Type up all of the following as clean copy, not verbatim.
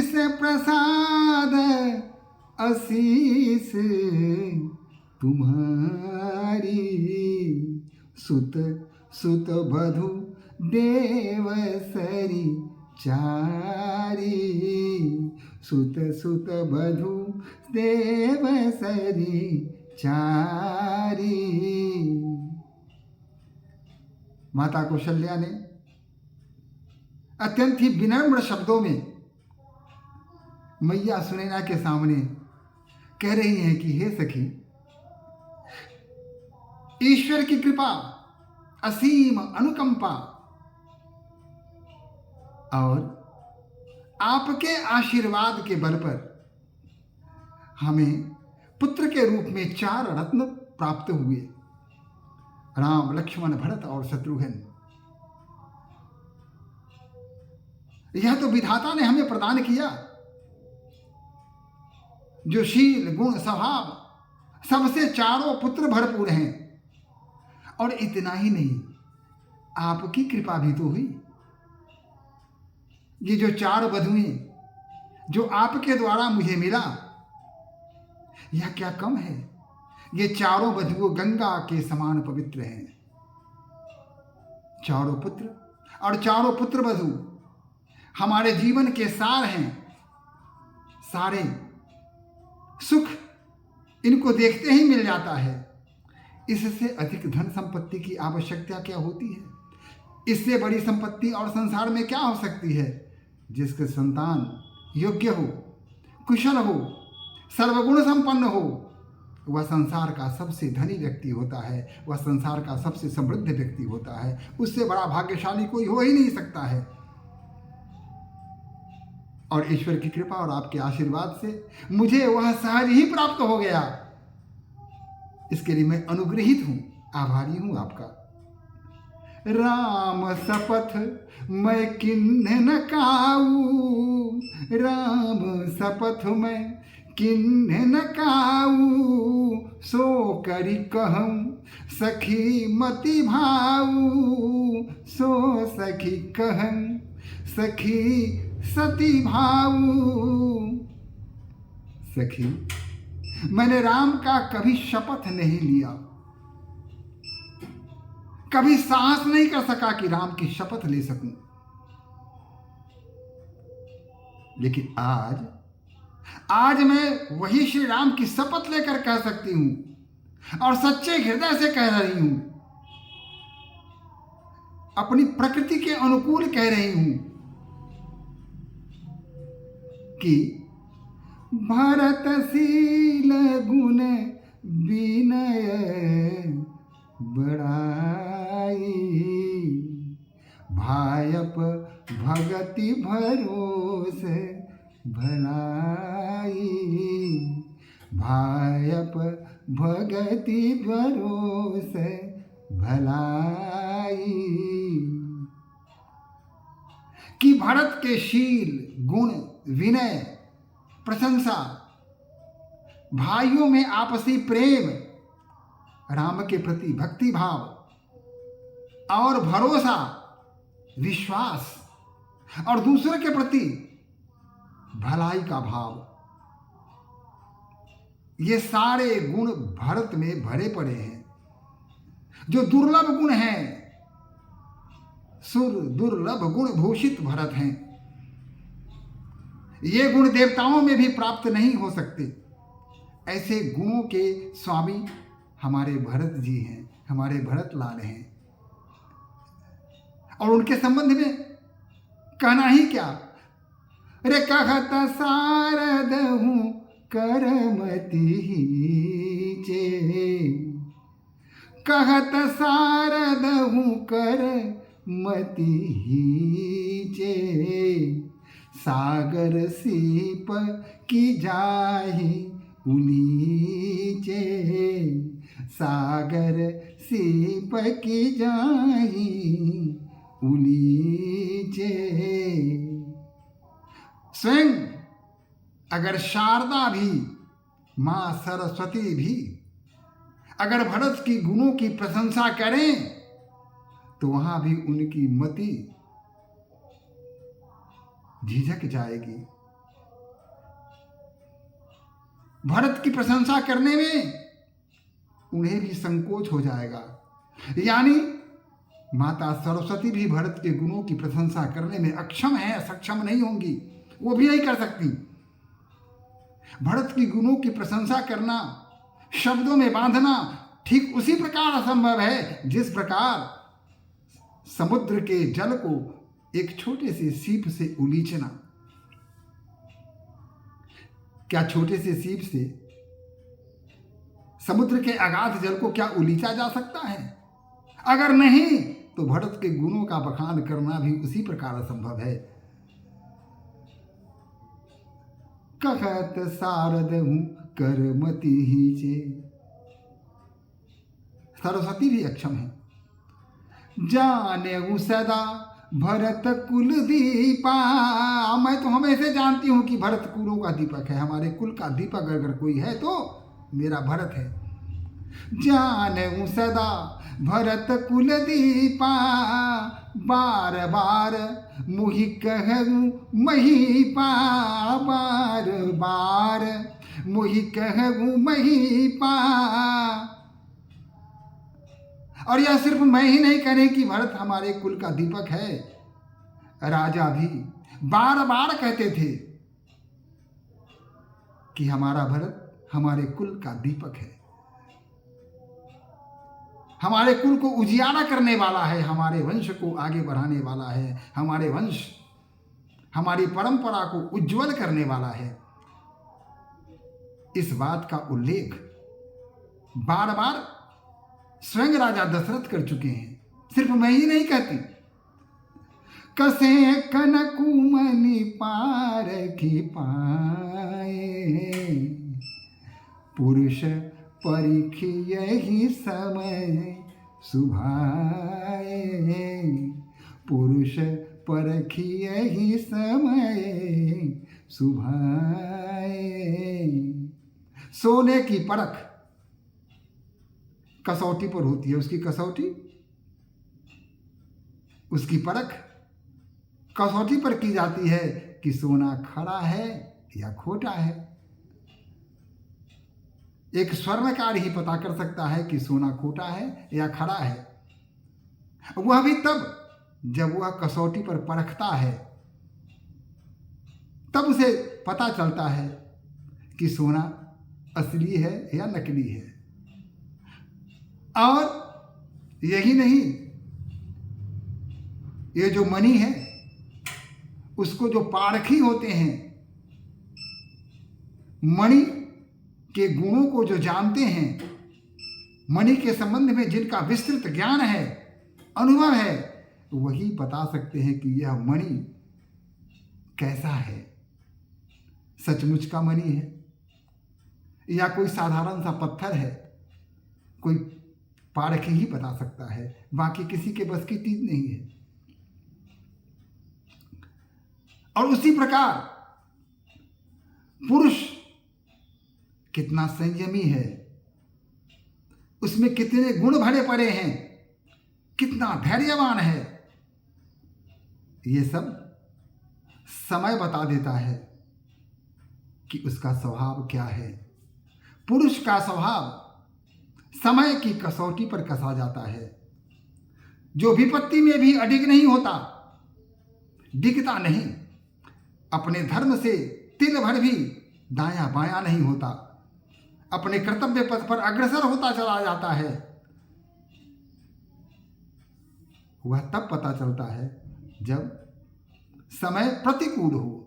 शीस प्रसाद आशीष तुम्हारी, सुत सुत बधु देवसरी चारी, सुत सुत बधु देवसरी चारी। माता कौशल्या ने अत्यंत ही विनम्र शब्दों में मैया सुनैना के सामने कह रही हैं कि हे सखी, ईश्वर की कृपा, असीम अनुकंपा और आपके आशीर्वाद के बल पर हमें पुत्र के रूप में 4 रत्न प्राप्त हुए, राम, लक्ष्मण, भरत और शत्रुघ्न। यह तो विधाता ने हमें प्रदान किया, जो शील, गुण, स्वभाव सबसे चारों पुत्र भरपूर हैं। और इतना ही नहीं, आपकी कृपा भी तो हुई। ये जो 4 वधुएं जो आपके द्वारा मुझे मिला, यह क्या कम है? ये चारों वधुओं गंगा के समान पवित्र हैं। चारों पुत्र और चारों पुत्र वधु हमारे जीवन के सार हैं। सारे सुख इनको देखते ही मिल जाता है। इससे अधिक धन संपत्ति की आवश्यकता क्या होती है? इससे बड़ी संपत्ति और संसार में क्या हो सकती है? जिसके संतान योग्य हो, कुशल हो, सर्वगुण संपन्न हो, वह संसार का सबसे धनी व्यक्ति होता है, वह संसार का सबसे समृद्ध व्यक्ति होता है। उससे बड़ा भाग्यशाली कोई हो ही नहीं सकता है। और ईश्वर की कृपा और आपके आशीर्वाद से मुझे वह सहज ही प्राप्त हो गया। इसके लिए मैं अनुग्रहित हूं, आभारी हूं आपका। राम शपथ मैं किन्ह न काऊ, राम शपथ मैं किन्ह न काऊ, सो करी कहूँ सखी मति भाऊ, सो सखी कहूँ सखी सती भाऊ। सखी, मैंने राम का कभी शपथ नहीं लिया, कभी साहस नहीं कर सका कि राम की शपथ ले सकूं। लेकिन आज मैं वही श्री राम की शपथ लेकर कह सकती हूं और सच्चे हृदय से कह रही हूं, अपनी प्रकृति के अनुकूल कह रही हूं कि भरतशील गुण विनय बड़ाई, भायप भगति भरोस भलाई, भायप भगति भरोस भलाई। कि भरत के शील, गुण, विनय, प्रशंसा, भाइयों में आपसी प्रेम, राम के प्रति भक्ति भाव और भरोसा, विश्वास और दूसरे के प्रति भलाई का भाव, ये सारे गुण भरत में भरे पड़े हैं, जो दुर्लभ गुण हैं। सुर दुर्लभ गुण भूषित भरत हैं। ये गुण देवताओं में भी प्राप्त नहीं हो सकते। ऐसे गुणों के स्वामी हमारे भरत जी हैं, हमारे भरत लाल हैं। और उनके संबंध में कहना ही क्या। रे कहत सारद हूं करमति चे, कहत सारद हूं करमति चे, सागर सीप की जाहि उलीचे, सागर सीप की जाहि उलीचे। स्वयं अगर शारदा भी, मां सरस्वती भी अगर भरत की गुणों की प्रशंसा करें तो वहां भी उनकी मति झिझक जाएगी, भरत की प्रशंसा करने में उन्हें भी संकोच हो जाएगा। यानी माता सरस्वती भी भरत के गुणों की प्रशंसा करने में अक्षम है, सक्षम नहीं होंगी, वो भी नहीं कर सकती। भरत की गुणों की प्रशंसा करना, शब्दों में बांधना ठीक उसी प्रकार असंभव है जिस प्रकार समुद्र के जल को एक छोटे से सीप से उलीचना। क्या छोटे से सीप से समुद्र के अगाध जल को क्या उलीचा जा सकता है? अगर नहीं तो भरत के गुणों का बखान करना भी उसी प्रकार असंभव है। कहत सारद हूं करमति हीजे, सरस्वती भी अक्षम है। जाने हूं सदा भरत कुल दीपा, मैं तो हमेशा जानती हूं कि भरत कुलों का दीपक है, हमारे कुल का दीपक अगर कोई है तो मेरा भरत है। जाने हूं सदा भरत कुल दीपा, बार बार मुहि कहूं महीपा, बार बार मुहि कहूं महीपा। और यह सिर्फ मैं ही नहीं कह रही कि भरत हमारे कुल का दीपक है, राजा भी बार बार कहते थे कि हमारा भरत हमारे कुल का दीपक है, हमारे कुल को उजियारा करने वाला है, हमारे वंश को आगे बढ़ाने वाला है, हमारे वंश हमारी परंपरा को उज्जवल करने वाला है। इस बात का उल्लेख बार बार स्वयं राजा दशरथ कर चुके हैं, सिर्फ मैं ही नहीं कहती। कसे कनकुमनि पारखी पाए, पुरुष परिखि यही समय सुभाए, पुरुष परखि यही समय सुभाए। सोने की परख कसौटी पर होती है, उसकी कसौटी, उसकी परख कसौटी पर की जाती है कि सोना खरा है या खोटा है। एक स्वर्णकार ही पता कर सकता है कि सोना खोटा है या खरा है, वह भी तब जब वह कसौटी पर परखता है, तब उसे पता चलता है कि सोना असली है या नकली है। और यही नहीं, ये जो मणि है उसको जो पारखी होते हैं, मणि के गुणों को जो जानते हैं, मणि के संबंध में जिनका विस्तृत ज्ञान है, अनुभव है, वही बता सकते हैं कि यह मणि कैसा है, सचमुच का मणि है या कोई साधारण सा पत्थर है। कोई पारखी ही बता सकता है, बाकी किसी के बस की चीज नहीं है। और उसी प्रकार पुरुष कितना संयमी है, उसमें कितने गुण भरे पड़े हैं, कितना धैर्यवान है, ये सब समय बता देता है कि उसका स्वभाव क्या है। पुरुष का स्वभाव समय की कसौटी पर कसा जाता है, जो विपत्ति में भी अडिग नहीं होता, डिगता नहीं, अपने धर्म से तिल भर भी दायां बायां नहीं होता, अपने कर्तव्य पथ पर अग्रसर होता चला जाता है। वह तब पता चलता है जब समय प्रतिकूल हो।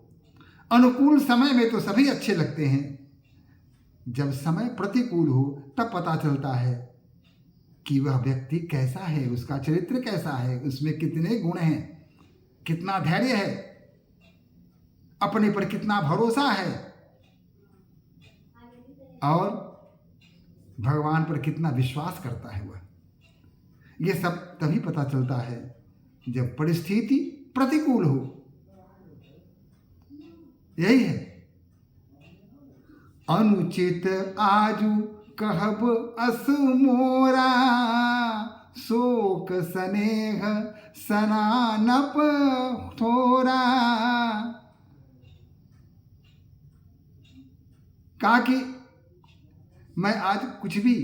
अनुकूल समय में तो सभी अच्छे लगते हैं, जब समय प्रतिकूल हो तब पता चलता है कि वह व्यक्ति कैसा है, उसका चरित्र कैसा है, उसमें कितने गुण हैं, कितना धैर्य है, अपने पर कितना भरोसा है और भगवान पर कितना विश्वास करता है वह। यह सब तभी पता चलता है जब परिस्थिति प्रतिकूल हो। यही है, अनुचित आजू कहब असु मोरा, शोक स्नेह सनानप थोरा। कहा कि मैं आज कुछ भी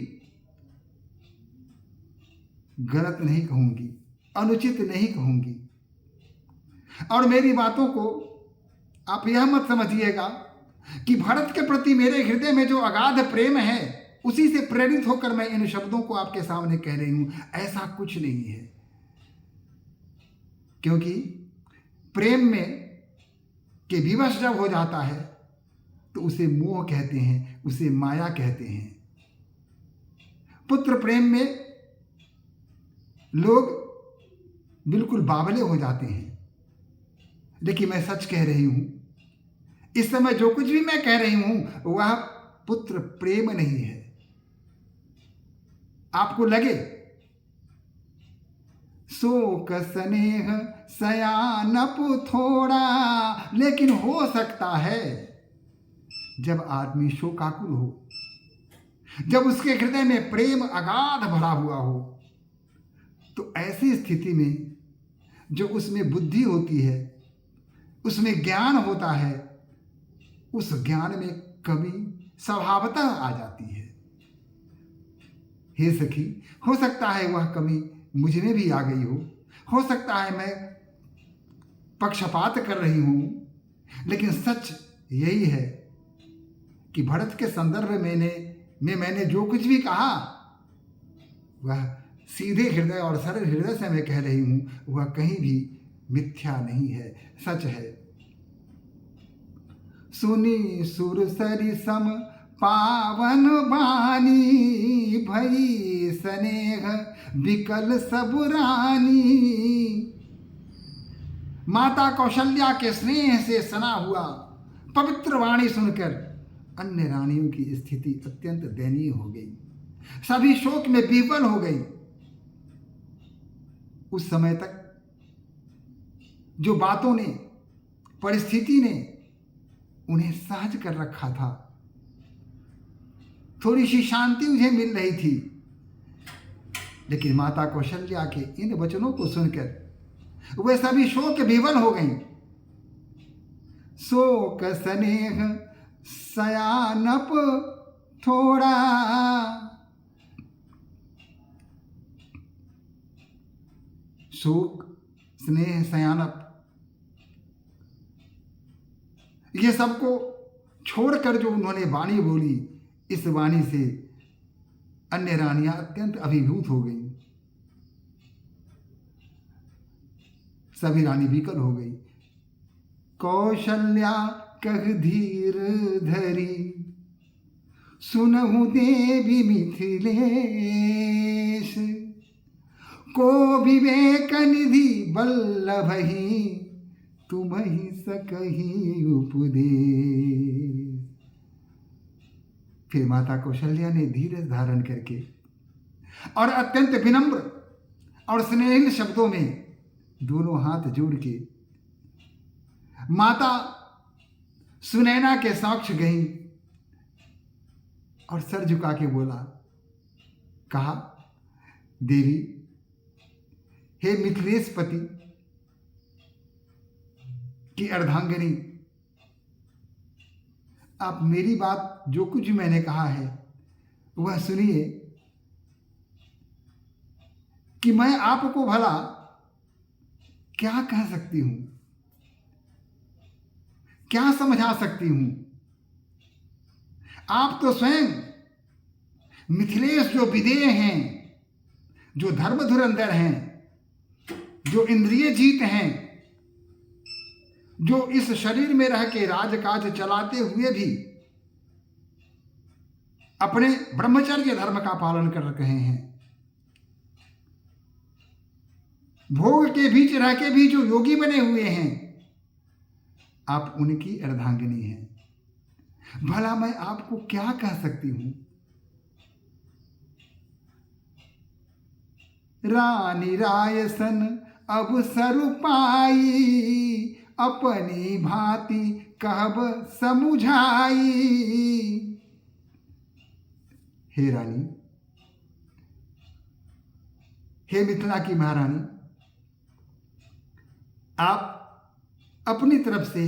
गलत नहीं कहूंगी, अनुचित नहीं कहूंगी। और मेरी बातों को आप यह मत समझिएगा कि भरत के प्रति मेरे हृदय में जो अगाध प्रेम है उसी से प्रेरित होकर मैं इन शब्दों को आपके सामने कह रही हूं। ऐसा कुछ नहीं है, क्योंकि प्रेम में के विवश जब हो जाता है तो उसे मोह कहते हैं, उसे माया कहते हैं। पुत्र प्रेम में लोग बिल्कुल बावले हो जाते हैं, लेकिन मैं सच कह रही हूं, इस समय जो कुछ भी मैं कह रही हूं वह पुत्र प्रेम नहीं है। आपको लगे शोक स्नेह सयानप थोड़ा, लेकिन हो सकता है जब आदमी शोकाकुल हो, जब उसके हृदय में प्रेम अगाध भरा हुआ हो, तो ऐसी स्थिति में जो उसमें बुद्धि होती है, उसमें ज्ञान होता है, उस ज्ञान में कमी स्वभावतः आ जाती है। हे सखी, हो सकता है वह कमी मुझ में भी आ गई हो सकता है मैं पक्षपात कर रही हूं, लेकिन सच यही है कि भरत के संदर्भ में मैंने जो कुछ भी कहा वह सीधे हृदय और सरल हृदय से मैं कह रही हूं, वह कहीं भी मिथ्या नहीं है, सच है। सुनी सुर सरि सम पावन बानी, भई स्नेह विकल सब रानी। माता कौशल्या के स्नेह से सना हुआ पवित्र वाणी सुनकर अन्य रानियों की स्थिति अत्यंत दयनीय हो गई, सभी शोक में विफल हो गई। उस समय तक जो बातों ने, परिस्थिति ने उन्हें सहज कर रखा था, थोड़ी सी शांति उन्हें मिल रही थी, लेकिन माता कौशल्या के इन वचनों को सुनकर वे सभी शोक विवल हो गईं। शोक स्नेह सयानप थोड़ा, शोक स्नेह सयानप, ये सबको छोड़कर जो उन्होंने वाणी बोली, इस वाणी से अन्य रानियां अत्यंत अभिभूत हो गई, सभी रानी विकल हो गई। कौशल्या कह धीर धरी, सुनहु देवी मिथिलेश, को विवेक निधि बल्लभहि, तुम्हि सकहि उपदेश। फिर माता कौशल्या ने धीरज धारण करके और अत्यंत विनम्र और स्नेहिल शब्दों में दोनों हाथ जोड़ के माता सुनैना के समक्ष गई और सर झुका के बोला, कहा, देवी, हे मिथिलेश पति की अर्धांगिनी, आप मेरी बात जो कुछ भी मैंने कहा है वह सुनिए कि मैं आपको भला क्या कह सकती हूं, क्या समझा सकती हूं। आप तो स्वयं मिथिलेश जो विदेह हैं, जो धर्म धुरंधर हैं, जो इंद्रिय जीत हैं, जो इस शरीर में रह के राजकाज चलाते हुए भी अपने ब्रह्मचर्य धर्म का पालन कर रहे हैं, भोग के बीच रह के भी जो योगी बने हुए हैं, आप उनकी अर्धांगिनी हैं। भला मैं आपको क्या कह सकती हूं। रानी रायसन अब सरु पाई, अपनी भांति कहब समुझाई। हे रानी, हे मिथिला की महारानी, आप अपनी तरफ से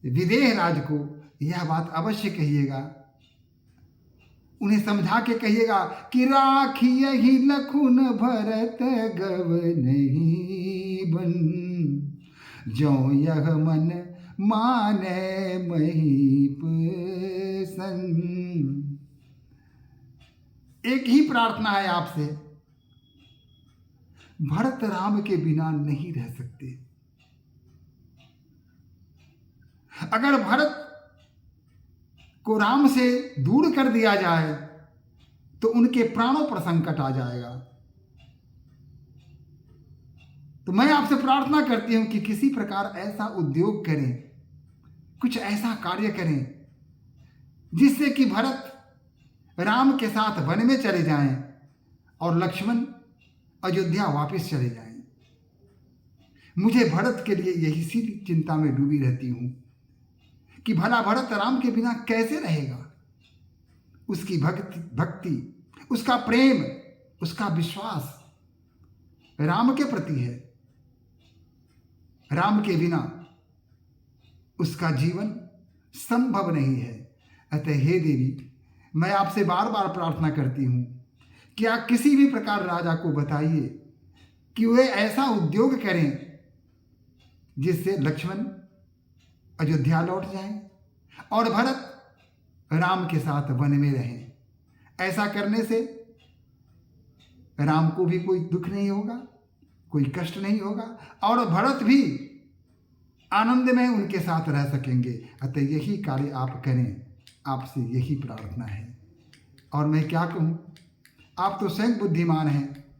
विदेह राज को यह बात अवश्य कहिएगा उन्हें समझा के कहिएगा कि राखियहि लखुन भरत गव नहीं बन, जो यह मन माने महीप सन। एक ही प्रार्थना है आपसे, भरत राम के बिना नहीं रह सकते। अगर भरत को राम से दूर कर दिया जाए तो उनके प्राणों पर संकट आ जाएगा। तो मैं आपसे प्रार्थना करती हूं कि किसी प्रकार ऐसा उद्योग करें, कुछ ऐसा कार्य करें जिससे कि भरत राम के साथ वन में चले जाएं और लक्ष्मण अयोध्या वापस चले जाएं। मुझे भरत के लिए यही सी चिंता में डूबी रहती हूं कि भला भरत राम के बिना कैसे रहेगा। उसकी भक्ति, उसका प्रेम, उसका विश्वास राम के प्रति है। राम के बिना उसका जीवन संभव नहीं है। अतः हे देवी, मैं आपसे बार बार प्रार्थना करती हूं कि आप किसी भी प्रकार राजा को बताइए कि वे ऐसा उद्योग करें जिससे लक्ष्मण अयोध्या लौट जाएं और भरत राम के साथ वन में रहें। ऐसा करने से राम को भी कोई दुख नहीं होगा, कोई कष्ट नहीं होगा और भरत भी आनंद में उनके साथ रह सकेंगे। अतः यही कार्य आप करें, आपसे यही प्रार्थना है। और मैं क्या कहूँ, आप तो स्वयं बुद्धिमान हैं,